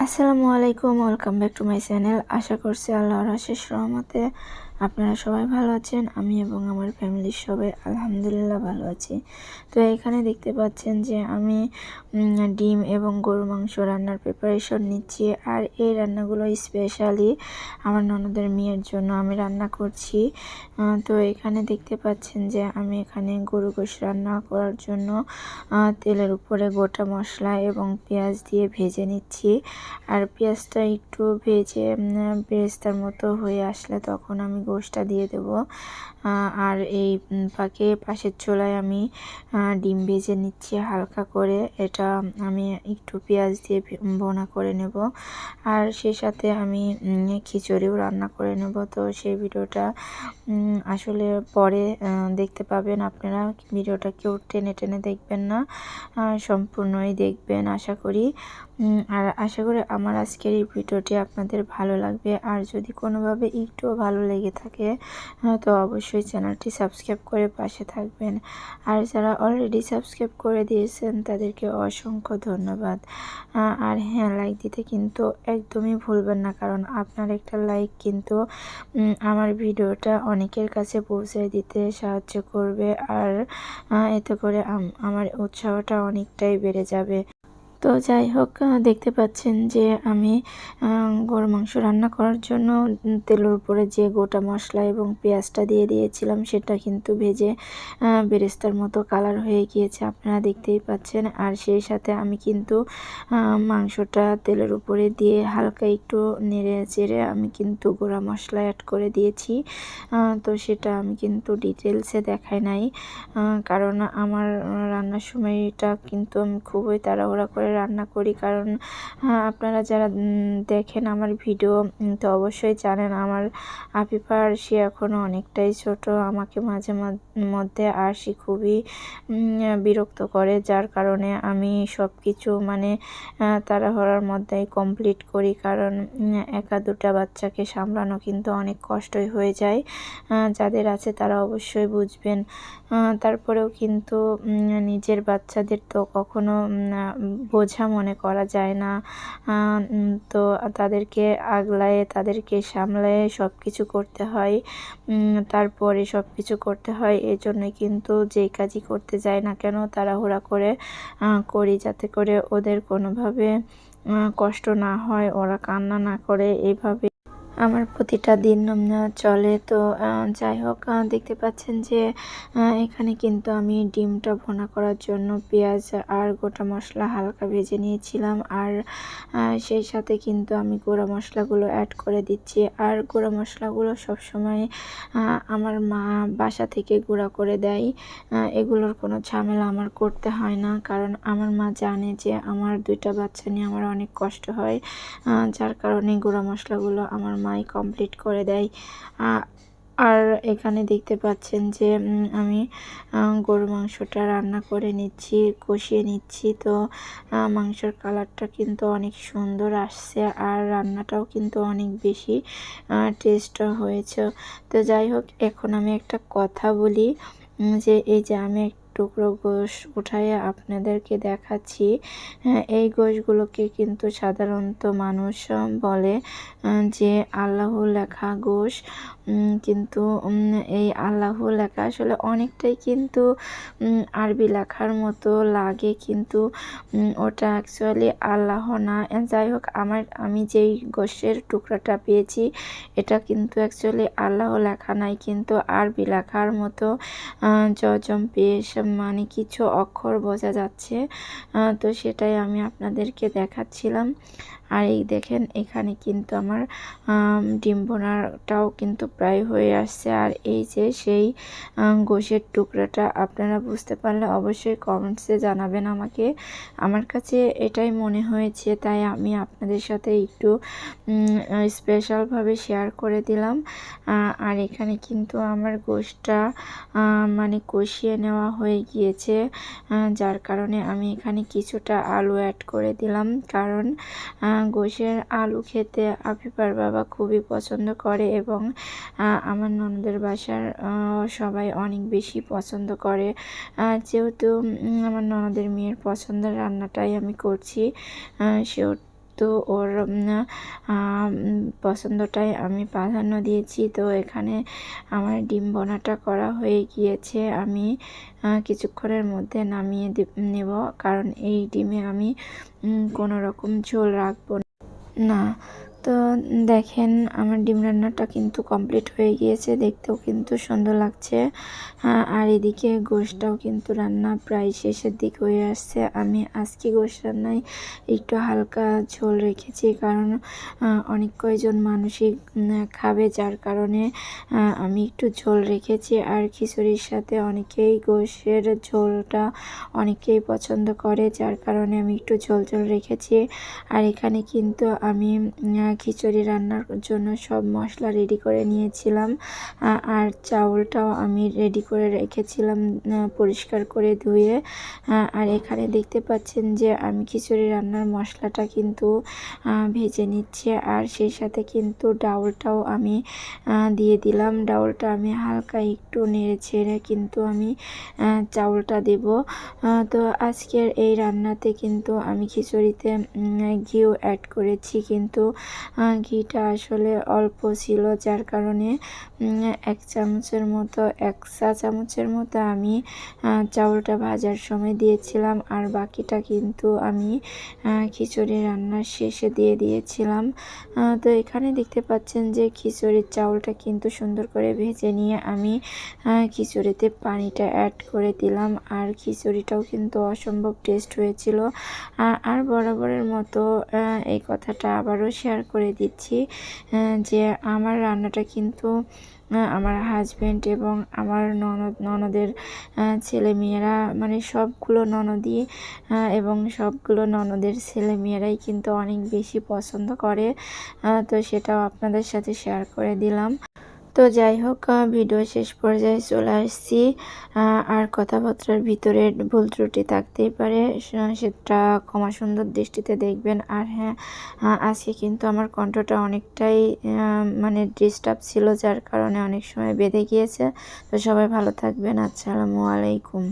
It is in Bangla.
আসসালামু আলাইকুম, welcome back to my channel. আশা করছি আল্লাহর অশেষ রহমতে আপনারা সবাই ভালো আছেন। আমি এবং আমার ফ্যামিলির সবাই আলহামদুলিল্লাহ ভালো আছি। তো এখানে দেখতে পাচ্ছেন যে আমি ডিম এবং গরুর মাংস রান্নার প্রিপারেশন নিচ্ছি। আর এই রান্নাগুলো স্পেশালি আমার ননদের মেয়ের জন্য আমি রান্না করছি। তো এখানে দেখতে পাচ্ছেন যে আমি এখানে গরু গোশ রান্না করার জন্য তেলের উপরে গোটা মশলা এবং পেঁয়াজ দিয়ে ভেজে নিচ্ছি। আর পেঁয়াজটা একটু ভেজে বেরেস্তার মতো হয়ে আসলে তখন আমি গোশটা দিয়ে দেব। আর এই পাশের চুলায় আমি ডিম ভেজে নিচ্ছি হালকা করে। এটা আমি একটু পেঁয়াজ দিয়ে ভোনা করে নেব। আর সেই সাথে আমি খিচুড়িও রান্না করে নেব। তো সেই ভিডিওটা আসলে পরে দেখতে পাবেন আপনারা। ভিডিওটা কেউ টেনে টেনে দেখবেন না, সম্পূর্ণই দেখবেন আশা করি। আর আশা করি আমার আজকের এই ভিডিওটি আপনাদের ভালো লাগবে। আর যদি কোনোভাবে একটুও ভালো লেগে থাকে তো অবশ্যই চ্যানেলটি সাবস্ক্রাইব করে পাশে থাকবেন। আর যারা অলরেডি সাবস্ক্রাইব করে দিয়েছেন তাদেরকে অসংখ্য ধন্যবাদ। আর হ্যাঁ, লাইক দিতে কিন্তু একদমই ভুলবেন না, কারণ আপনার একটা লাইক কিন্তু আমার ভিডিওটা অনেকের কাছে পৌঁছে দিতে সাহায্য করবে। আর এতে করে আমার উৎসাহটা অনেকটাই বেড়ে যাবে। তো যাই হোক, দেখতে পাচ্ছেন যে আমি গরুর মাংস রান্না করার জন্য তেলের উপরে যে গোটা মশলা এবং পেঁয়াজটা দিয়ে দিয়েছিলাম সেটা কিন্তু ভেজে বেরেস্তার মতো কালার হয়ে গিয়েছে, আপনারা দেখতেই পাচ্ছেন। আর সেই সাথে আমি কিন্তু মাংসটা তেলের উপরে দিয়ে হালকা একটু নেড়ে চেড়ে আমি কিন্তু গুঁড়া মশলা অ্যাড করে দিয়েছি। তো সেটা আমি কিন্তু ডিটেলসে দেখাই নাই, কারণ আমার রান্নার সময়টা কিন্তু আমি খুবই তাড়াহুড়া করে রান্না করি। কারণ আপনারা যারা দেখেন আমার ভিডিও তো অবশ্যই জানেন আমার আফিফা আরশি এখনও অনেকটাই ছোট। আমাকে মাঝে মধ্যে আরশি খুবই বিরক্ত করে, যার কারণে আমি সব কিছু তাড়াহুড়ার মধ্যেই কমপ্লিট করি। কারণ একা দুটা বাচ্চাকে সামলানো কিন্তু অনেক কষ্টই হয়ে যায়। যাদের আছে তারা অবশ্যই বুঝবেন। তারপরেও কিন্তু নিজের বাচ্চাদের তো কখনো বোঝা মনে করা যায় না। তো তাদেরকে আগলায়ে তাদেরকে সামলায়ে সব কিছু করতে হয়, তারপরে সব কিছু করতে হয়। এজন্যই কিন্তু যেই কাজই করতে যাই না কেন তাড়াহুড়া করে করি, যাতে করে ওদের কোনোভাবে কষ্ট না হয়, ওরা কান্না না করে। এইভাবে আমার প্রতিটা দিন চলে। তো যাই হোক, দেখতে পাচ্ছেন যে এখানে কিন্তু আমি ডিমটা ভুনা করার জন্য পেঁয়াজ আর গোটা মশলা হালকা ভেজে নিয়েছিলাম। আর সেই সাথে কিন্তু আমি গুঁড়া মশলাগুলো অ্যাড করে দিচ্ছি। আর গুঁড়া মশলাগুলো সবসময় আমার মা বাসা থেকে গুঁড়া করে দেয়। এগুলোর কোনো ঝামেলা আমার করতে হয় না, কারণ আমার মা জানে যে আমার দুইটা বাচ্চা নিয়ে আমার অনেক কষ্ট হয়, যার কারণে গুঁড়া মশলাগুলো আমার মাই কমপ্লিট করে দেয়। আর এখানে দেখতে পাচ্ছেন যে আমি গরুর মাংসটা রান্না করে নিচ্ছি, কষিয়ে নিচ্ছি। তো মাংসের কালারটা কিন্তু অনেক সুন্দর আসছে, আর রান্নাটাও কিন্তু অনেক বেশি টেস্ট হয়েছে। তো যাই হোক, এখন আমি একটা কথা বলি যে এই যে আমি টুকরো গোশ উঠাইয়ে আপনাদেরকে দেখাচ্ছি। এই গোশগুলোকে কিন্তু সাধারণত মানুষ বলে যে আল্লাহ লেখা গোশ, কিন্তু এই আল্লাহ লেখা আসলে অনেকটাই কিন্তু আরবি লেখার মতো লাগে, কিন্তু ওটা অ্যাকচুয়ালি আল্লাহ না। যাই হোক, আমি যেই গোশের টুকরাটা পেয়েছি এটা কিন্তু অ্যাকচুয়ালি আল্লাহ লেখা নাই, কিন্তু আরবি লেখার মতো জজম পেশ কিছু অক্ষর বোঝা যাচ্ছে। তো সেটাই আমি আপনাদেরকে দেখাচ্ছিলাম। আর এই দেখেন, এখানে কিন্তু আমার ডিম ভুনাটাও কিন্তু প্রায় হয়ে আসছে। আর এই যে সেই গোশের টুকরাটা আপনারা বুঝতে পারলে অবশ্যই কমেন্টসে জানাবেন আমাকে। আমার কাছে এটাই মনে হয়েছে, তাই আমি আপনাদের সাথে একটু স্পেশালভাবে শেয়ার করে দিলাম। আর এখানে কিন্তু আমার গোশটা কষিয়ে নেওয়া হয়ে গিয়েছে, যার কারণে আমি এখানে কিছুটা আলু অ্যাড করে দিলাম। কারণ গোশের আলু খেতে আফিফার বাবা খুবই পছন্দ করে, এবং আমার ননদের বাসার সবাই অনেক বেশি পছন্দ করে। যেহেতু আমার ননদের মেয়ের পছন্দের রান্নাটাই আমি করছি, সেহেতু কিন্তু ওর পছন্দটাই আমি প্রাধান্য দিয়েছি। তো এখানে আমার ডিম বোনাটা করা হয়ে গিয়েছে। আমি কিছুক্ষণের মধ্যে নামিয়ে নেব, কারণ এই ডিমে আমি কোনো রকম ঝোল রাখবো না। তো দেখেন আমার ডিম রান্নাটা কিন্তু কমপ্লিট হয়ে গিয়েছে, দেখতেও কিন্তু সুন্দর লাগছে। আর এদিকে গোশটাও কিন্তু রান্না প্রায় শেষের দিক হয়ে আসছে। আমি আজকে গোশ রান্নায় একটু হালকা ঝোল রেখেছি, কারণ অনেক কয়জন মানুষই খাবে, যার কারণে আমি একটু ঝোল রেখেছি। আর খিচুড়ির সাথে অনেকেই গোশের ঝোলটা অনেকেই পছন্দ করে, যার কারণে আমি একটু ঝোল ঝোল রেখেছি। আর এখানে কিন্তু আমি খিচুড়ি রান্নার জন্য সব মশলা রেডি করে নিয়েছিলাম। আর চাউলটাও আমি রেডি করে রেখেছিলাম পরিষ্কার করে ধুয়ে। আর এখানে দেখতে পাচ্ছেন যে আমি খিচুড়ি রান্নার মশলাটা কিন্তু ভেজে নিচ্ছি। আর সেই সাথে কিন্তু ডাউলটাও আমি দিয়ে দিলাম। ডাউলটা আমি হালকা একটু নেড়ে ছেড়ে কিন্তু আমি চাউলটা দেব। তো আজকের এই রান্নাতে কিন্তু আমি খিচুড়িতে ঘিও অ্যাড করেছি, কিন্তু ঘিটা আসলে অল্প ছিল, যার কারণে এক চা চামচের মতো আমি চাউলটা ভাজার সময় দিয়েছিলাম। আর বাকিটা কিন্তু আমি খিচুড়ি রান্নার শেষে দিয়ে দিয়েছিলাম। তো এখানে দেখতে পাচ্ছেন যে খিচুড়ির চাউলটা কিন্তু সুন্দর করে ভেজে নিয়ে আমি খিচুড়িতে পানিটা অ্যাড করে দিলাম। আর খিচুড়িটাও কিন্তু অসম্ভব টেস্ট হয়েছিল। আর বরাবরের মতো এই কথাটা আবারও শেয়ার করে দিচ্ছি যে আমার রান্নাটা কিন্তু আমার হাজব্যান্ড এবং আমার ননদের ছেলেমেয়েরা, মানে সবগুলো ননদই এবং সবগুলো ননদের ছেলেমেয়েরাই কিন্তু অনেক বেশি পছন্দ করে। তো সেটাও আপনাদের সাথে শেয়ার করে দিলাম। তো যাই হোক, ভিডিও শেষ পর্যায়ে চলে আসছি। আর কথাবার্তার ভিতরে ভুল ত্রুটি থাকতেই পারে, সেটা ক্ষমা সুন্দর দৃষ্টিতে দেখবেন। আর হ্যাঁ, আজকে কিন্তু আমার কণ্ঠটা অনেকটাই মানে ডিস্টার্ব ছিল, যার কারণে অনেক সময় বেঁধে গিয়েছে। তো সবাই ভালো থাকবেন। আসসালামু আলাইকুম।